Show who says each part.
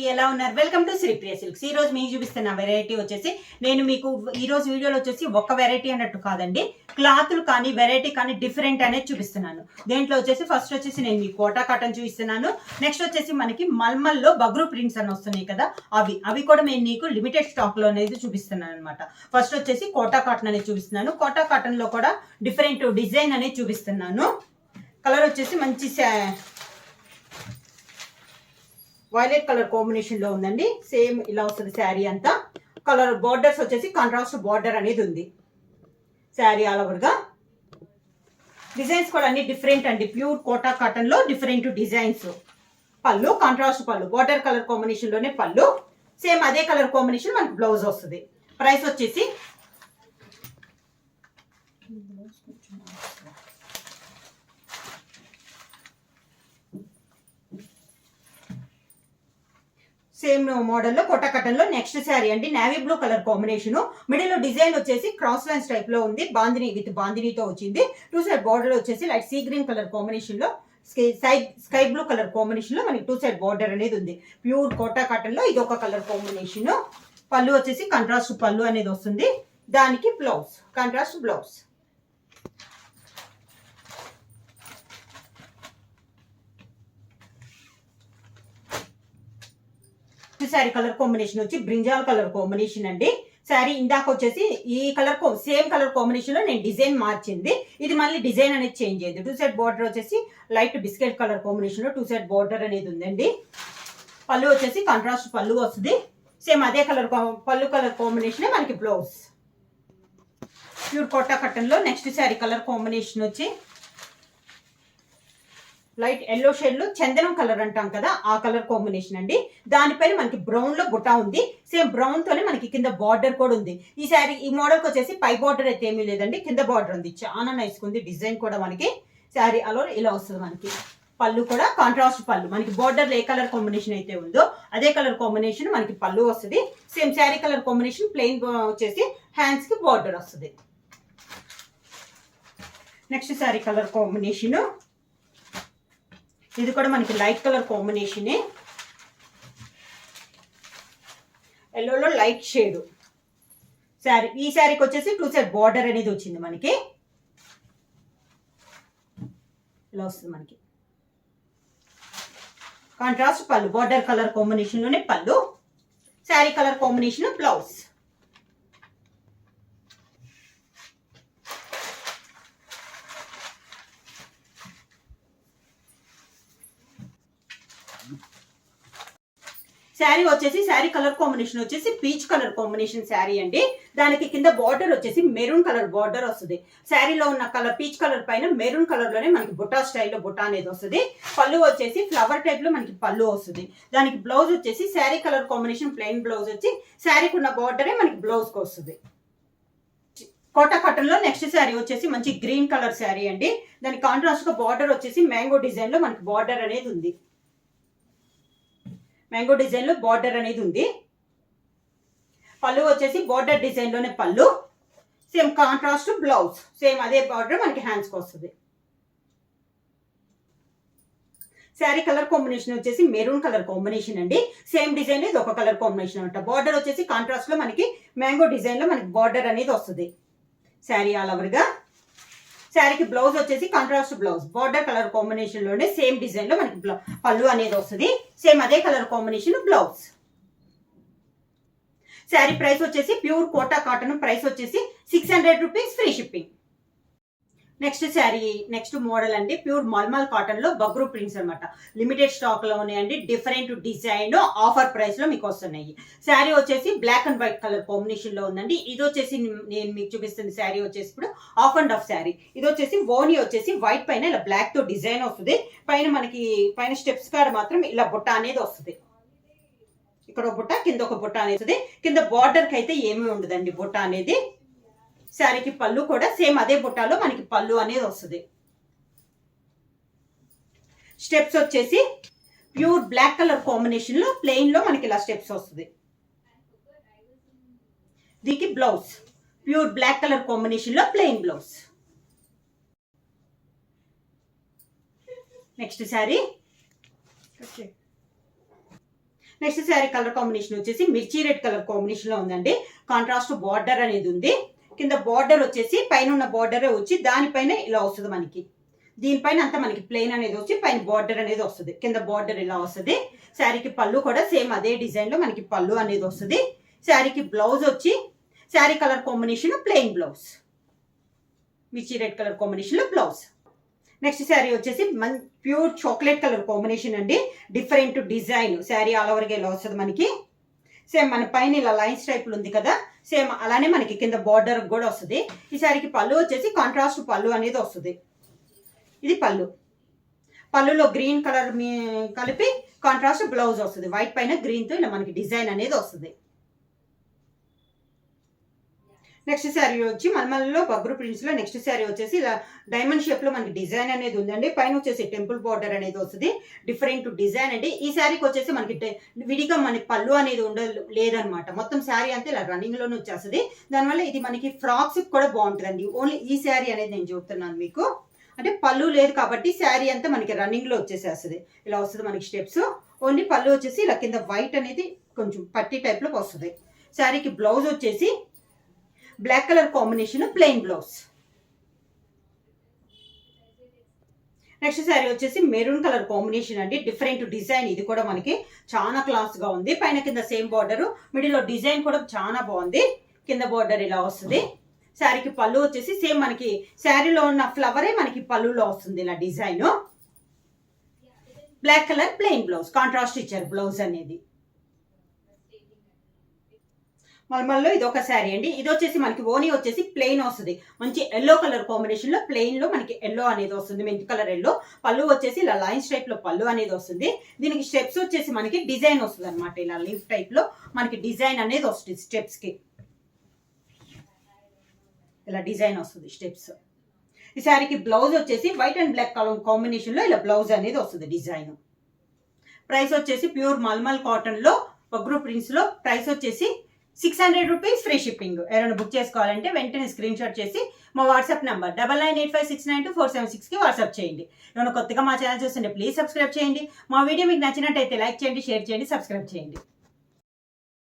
Speaker 1: ఎలా ఉన్నారు? Welcome to Sripriya silks. ఈ రోజు మీకు చూపిస్తున్న వెరైటీ వచ్చేసి నేను మీకు ఈ రోజు వీడియోలో వచ్చేసి ఒక వెరైటీ అన్నట్టు కాదండి, క్లాత్లు కానీ వెరైటీ కానీ డిఫరెంట్ అనేది చూపిస్తున్నాను. దేంట్లో వచ్చేసి ఫస్ట్ వచ్చేసి నేను మీకు కోటా కాటన్ చూపిస్తున్నాను. నెక్స్ట్ వచ్చేసి మనకి మల్మల్లో బగ్రూ ప్రింట్స్ అని వస్తున్నాయి కదా, అవి కూడా నేను నీకు లిమిటెడ్ స్టాక్ లో అనేది చూపిస్తున్నాను అనమాట. ఫస్ట్ వచ్చేసి కోటా కాటన్ అనేది చూపిస్తున్నాను. కోటా కాటన్ లో కూడా డిఫరెంట్ డిజైన్ అనేది చూపిస్తున్నాను. కలర్ వచ్చేసి మంచి వైలెట్ కలర్ కాంబినేషన్ లో ఉందండి. సేమ్ ఇలా వస్తుంది శారీ అంతా. కలర్ బార్డర్స్ వచ్చేసి కాంట్రాస్ట్ బార్డర్ అనేది ఉంది శారీ ఆల్ ఓవర్ గా. డిజైన్స్ కూడా అన్ని డిఫరెంట్ అండి. ప్యూర్ కోటా కాటన్ లో డిఫరెంట్ డిజైన్స్. పళ్ళు కాంట్రాస్ట్ పళ్ళు, బార్డర్ కలర్ కాంబినేషన్ లోనే పళ్ళు. సేమ్ అదే కలర్ కాంబినేషన్ మనకి బ్లౌజ్ వస్తుంది. ప్రైస్ వచ్చేసి సేమ్ మోడల్ లో కోటా కటన్ లో నెక్స్ట్ శారీ అండి. Navy blue colour combination. Middle లో డిజైన్ వచ్చేసి క్రాస్ లైన్స్ టైప్ లో ఉంది. బాందిని విత్ బాందినితో వచ్చింది. టూ సైడ్ బార్డర్ వచ్చేసి light sea green colour combination లో, స్కై బ్లూ కలర్ కాంబినేషన్ లో మనకి టూ సైడ్ బార్డర్ అనేది ఉంది. ప్యూర్ కోటా కాటన్ లో ఇది ఒక కలర్ కాంబినేషన్. పళ్ళు వచ్చేసి కాంట్రాస్ట్ పళ్ళు అనేది వస్తుంది. దానికి blouse contrast blouse. Sari colour combination వచ్చి బ్రింజాల్ కలర్ కాంబినేషన్ అండి. శారీ ఇందాక వచ్చేసి ఈ కలర్ సేమ్ కలర్ కాంబినేషన్ లో నేను డిజైన్ మార్చింది. ఇది మళ్ళీ డిజైన్ అనేది చేంజ్ అయింది. టూ సైడ్ బార్డర్ వచ్చేసి లైట్ బిస్కెట్ కలర్ కాంబినేషన్ లో టూ సైడ్ బార్డర్ అనేది ఉందండి. పళ్ళు వచ్చేసి కాంట్రాస్ట్ పళ్ళు వస్తుంది. సేమ్ అదే కలర్ పళ్ళు కలర్ కాంబినేషన్ మనకి బ్లౌజ్. ప్యూర్ కోటా కటన్ లో నెక్స్ట్ శారీ కలర్ కాంబినేషన్ వచ్చి లైట్ ఎల్లో షేడ్ లో చందనం కలర్ అంటాం కదా, ఆ కలర్ కాంబినేషన్ అండి. దానిపైన మనకి బ్రౌన్ లో బుట్ట ఉంది. సేమ్ బ్రౌన్ తోనే మనకి కింద బార్డర్ కూడా ఉంది. ఈ శారీ ఈ మోడల్ కి వచ్చేసి పై బార్డర్ అయితే ఏమీ లేదండి, కింద బార్డర్ ఉంది. చాలా నైస్ ఉంది డిజైన్ కూడా. మనకి శారీ అలో ఇలా వస్తుంది. మనకి పళ్ళు కూడా కాంట్రాస్ట్ పళ్ళు. మనకి బార్డర్ లో ఏ కలర్ కాంబినేషన్ అయితే ఉందో అదే కలర్ కాంబినేషన్ మనకి పళ్ళు వస్తుంది. Same sari colour combination plain వచ్చేసి హ్యాండ్స్ కి బార్డర్ వస్తుంది. నెక్స్ట్ శారీ కలర్ కాంబినేషన్ ఇది కూడా మనకి లైట్ కలర్ కాంబినేషనే. ఎల్లోలో లైట్ షేడ్ శారీ. ఈ శారీకి వచ్చేసి టూ సైడ్ బార్డర్ అనేది వచ్చింది. మనకి ఇలా వస్తుంది. మనకి కాంట్రాస్ట్ పళ్ళు, బార్డర్ కలర్ కాంబినేషన్ లోనే పళ్ళు. Sari colour combination blouse. Sari వచ్చేసి శారీ కలర్ కాంబినేషన్ వచ్చేసి పీచ్ కలర్ కాంబినేషన్ శారీ అండి. దానికి కింద బార్డర్ వచ్చేసి మెరూన్ కలర్ బార్డర్ వస్తుంది. శారీలో ఉన్న కలర్ పీచ్ కలర్ పైన మెరూన్ కలర్ లోనే మనకి బుట్టా స్టైల్లో బుట్టా అనేది వస్తుంది. పళ్ళు వచ్చేసి ఫ్లవర్ టైప్ లో మనకి పళ్ళు వస్తుంది. దానికి బ్లౌజ్ వచ్చేసి sari colour combination plain blouse వచ్చి శారీకి ఉన్న బార్డరే మనకి బ్లౌజ్ కి వస్తుంది. కోటా కాటన్ లో నెక్స్ట్ శారీ వచ్చేసి మంచి గ్రీన్ కలర్ శారీ అండి. దానికి కాంట్రాస్ట్ గా బార్డర్ వచ్చేసి మ్యాంగో డిజైన్ లో మనకి బార్డర్ అనేది ఉంది. మ్యాంగో డిజైన్ లో బార్డర్ అనేది ఉంది. పళ్ళు వచ్చేసి బార్డర్ డిజైన్ లోనే పళ్ళు. Same contrast blouse. సేమ్ అదే బార్డర్ మనకి హ్యాండ్స్ కి వస్తుంది. శారీ కలర్ కాంబినేషన్ వచ్చేసి మెరూన్ కలర్ కాంబినేషన్ అండి. సేమ్ డిజైన్ ఇది ఒక కలర్ కాంబినేషన్ అంట. బార్డర్ వచ్చేసి కాంట్రాస్ట్ లో మనకి మ్యాంగో డిజైన్ లో మనకి బార్డర్ అనేది వస్తుంది. శారీ ఆల్ ఓవర్ గా. శారీకి బ్లౌజ్ వచ్చేసి contrast blouse. Border colour combination లోనే సేమ్ డిజైన్ లో మనకి పళ్ళు అనేది వస్తుంది. సేమ్ అదే colour combination blouse. Sari price వచ్చేసి ప్యూర్ కోటా కాటన్ ప్రైస్ వచ్చేసి 600 rupees free shipping. Next sari next model అండి. ప్యూర్ మల్మల్ కాటన్ లో బగ్రూ ప్రింట్స్ అనమాట. లిమిటెడ్ స్టాక్ లో ఉన్నాయండి. డిఫరెంట్ డిజైన్ ఆఫర్ ప్రైస్ లో మీకు వస్తున్నాయి. శారీ వచ్చేసి black and white colour combination లో ఉందండి. ఇది వచ్చేసి నేను మీకు చూపిస్తున్న శారీ వచ్చేసి ఇప్పుడు ఆఫ్ అండ్ ఆఫ్ శారీ. ఇది వచ్చేసి ఓనీ వచ్చేసి వైట్ పైన ఇలా బ్లాక్ తో డిజైన్ వస్తుంది. పైన మనకి పైన స్టెప్స్ కాడ మాత్రం ఇలా బుట్ట అనేది వస్తుంది. ఇక్కడ ఒక బుట్ట, కింద ఒక బుట్ట అనేది వస్తుంది. కింద బార్డర్ కి అయితే ఏమీ ఉండదండి బుట్ట అనేది. శారీకి పళ్ళు కూడా సేమ్ అదే బుట్టాలో మనకి పళ్ళు అనేది వస్తుంది. స్టెప్స్ వచ్చేసి ప్యూర్ బ్లాక్ కలర్ కాంబినేషన్ లో ప్లెయిన్ లో మనకి ఇలా స్టెప్స్ వస్తుంది. దీనికి blouse pure black colour combination లో plain blouse. Next sari next sari colour combination వచ్చేసి మిర్చి రెడ్ కలర్ కాంబినేషన్ లో ఉందండి. కాంట్రాస్ట్ బార్డర్ అనేది ఉంది. కింద బార్డర్ వచ్చేసి పైన ఉన్న బార్డరే వచ్చి దానిపైన ఇలా వస్తుంది మనకి. దీనిపైన అంతా మనకి ప్లెయిన్ అనేది వచ్చి పైన బార్డర్ అనేది వస్తుంది. కింద బార్డర్ ఇలా వస్తుంది. శారీకి పళ్ళు కూడా సేమ్ అదే డిజైన్ లో మనకి పళ్ళు అనేది వస్తుంది. శారీకి బ్లౌజ్ వచ్చి sari colour combination plain blouse, మిర్చి రెడ్ కలర్ కాంబినేషన్ లో బ్లౌజ్. నెక్స్ట్ శారీ వచ్చేసి ప్యూర్ చాక్లెట్ కలర్ కాంబినేషన్ అండి. డిఫరెంట్ డిజైన్ శారీ ఆల్ ఓవర్గా ఇలా వస్తుంది మనకి. సేమ్ మన పైన ఇలా లైన్స్ టైప్లు ఉంది కదా, సేమ్ అలానే మనకి కింద బార్డర్ కూడా వస్తుంది. ఈ శారీకి పళ్ళు వచ్చేసి కాంట్రాస్ట్ పళ్ళు అనేది వస్తుంది. ఇది పళ్ళు. పళ్ళులో గ్రీన్ కలర్ కలిపి కాంట్రాస్ట్ బ్లౌజ్ వస్తుంది. వైట్ పైన గ్రీన్తో ఇలా మనకి డిజైన్ అనేది వస్తుంది. నెక్స్ట్ శారీ వచ్చి మల్మల్లో బగ్రు ప్రింట్స్లో నెక్స్ట్ శారీ వచ్చేసి ఇలా డైమండ్ షేప్లో మనకి డిజైన్ అనేది ఉందండి. పైన వచ్చేసి టెంపుల్ బార్డర్ అనేది వస్తుంది. డిఫరెంట్ డిజైన్ అండి. ఈ శారీకి వచ్చేసి మనకి విడిగా మనకి పళ్ళు అనేది లేదనమాట. మొత్తం శారీ అంతా ఇలా రన్నింగ్లోనే వచ్చేస్తుంది. దానివల్ల ఇది మనకి ఫ్రాక్స్ కూడా బాగుంటుందండి. ఓన్లీ ఈ శారీ అనేది నేను చెప్తున్నాను మీకు. అంటే పళ్ళు లేదు కాబట్టి శారీ అంతా మనకి రన్నింగ్లో వచ్చేసేస్తుంది. ఇలా వస్తుంది మనకి స్టెప్స్. ఓన్లీ పళ్ళు వచ్చేసి ఇలా కింద వైట్ అనేది కొంచెం పట్టి టైప్లో వస్తుంది. శారీకి బ్లౌజ్ వచ్చేసి black colour combination plain blouse. Next sari వచ్చేసి మెరూన్ కలర్ కాంబినేషన్ అండి. Different design. ఇది కూడా మనకి చాలా క్లాస్ గా ఉంది. పైన కింద సేమ్ బార్డర్, మిడిల్ లో డిజైన్ కూడా చాలా బాగుంది. కింద బార్డర్ ఇలా వస్తుంది. శారీకి పళ్ళు వచ్చేసి సేమ్ మనకి శారీలో ఉన్న ఫ్లవరే మనకి పళ్ళులో వస్తుంది ఇలా design. Black colour plain blouse, contrast ఇచ్చారు బ్లౌజ్ అనేది. మల్మల్లో ఇది ఒక శారీ అండి. ఇది వచ్చేసి మనకి ఓనీ వచ్చేసి ప్లెయిన్ వస్తుంది. మంచి ఎల్లో కలర్ కాంబినేషన్ లో ప్లెయిన్ లో మనకి ఎల్లో అనేది వస్తుంది. మెంతి కలర్ ఎల్లో. పళ్ళు వచ్చేసి ఇలా లైన్స్ టైప్ లో పళ్ళు అనేది వస్తుంది. దీనికి స్టెప్స్ వచ్చేసి మనకి డిజైన్ వస్తుంది అనమాట. ఇలా లీఫ్ టైప్ లో మనకి డిజైన్ అనేది వస్తుంది. స్టెప్స్ కి ఇలా డిజైన్ వస్తుంది స్టెప్స్. ఈ శారీకి బ్లౌజ్ వచ్చేసి white and black colour combination లో ఇలా బ్లౌజ్ అనేది వస్తుంది డిజైన్. ప్రైస్ వచ్చేసి ప్యూర్ మల్మల్ కాటన్ లో బగ్రు ప్రింట్స్ లో ప్రైస్ వచ్చేసి 600 రూపీస్. Free shipping. ఎవరైనా బుక్ చేసుకోవాలంటే వెంటనే స్క్రీన్ షాట్ చేసి మా వాట్సాప్ నెంబర్ 9985692476కి వాట్సాప్ చేయండి. ఏమైనా కొత్తగా మా ఛానల్ చూస్తుంటే ప్లీజ్ సబ్స్క్రైబ్ చేయండి. మా వీడియో మీకు నచ్చినట్టయితే లైక్ చేయండి, షేర్ చేయండి, సబ్స్క్రైబ్ చేయండి.